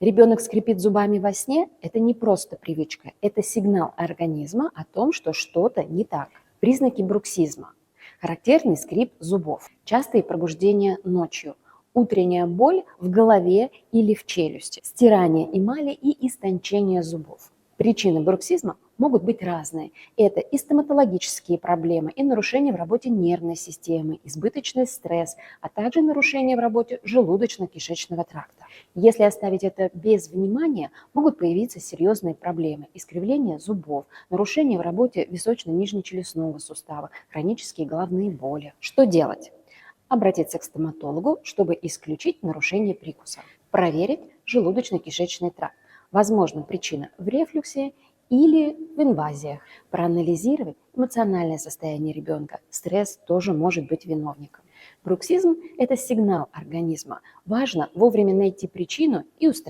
Ребенок скрипит зубами во сне – это не просто привычка, это сигнал организма о том, что что-то не так. Признаки бруксизма. Характерный скрип зубов, частые пробуждения ночью, утренняя боль в голове или в челюсти, стирание эмали и истончение зубов. Причины бруксизма могут быть разные. Это и стоматологические проблемы, и нарушения в работе нервной системы, избыточный стресс, а также нарушения в работе желудочно-кишечного тракта. Если оставить это без внимания, могут появиться серьезные проблемы: искривление зубов, нарушения в работе височно-нижнечелюстного сустава, хронические головные боли. Что делать? Обратиться к стоматологу, чтобы исключить нарушение прикуса. Проверить желудочно-кишечный тракт. Возможно, причина в рефлюксе или в инвазиях. Проанализировать эмоциональное состояние ребенка. Стресс тоже может быть виновником. Бруксизм – это сигнал организма. Важно вовремя найти причину и устранить.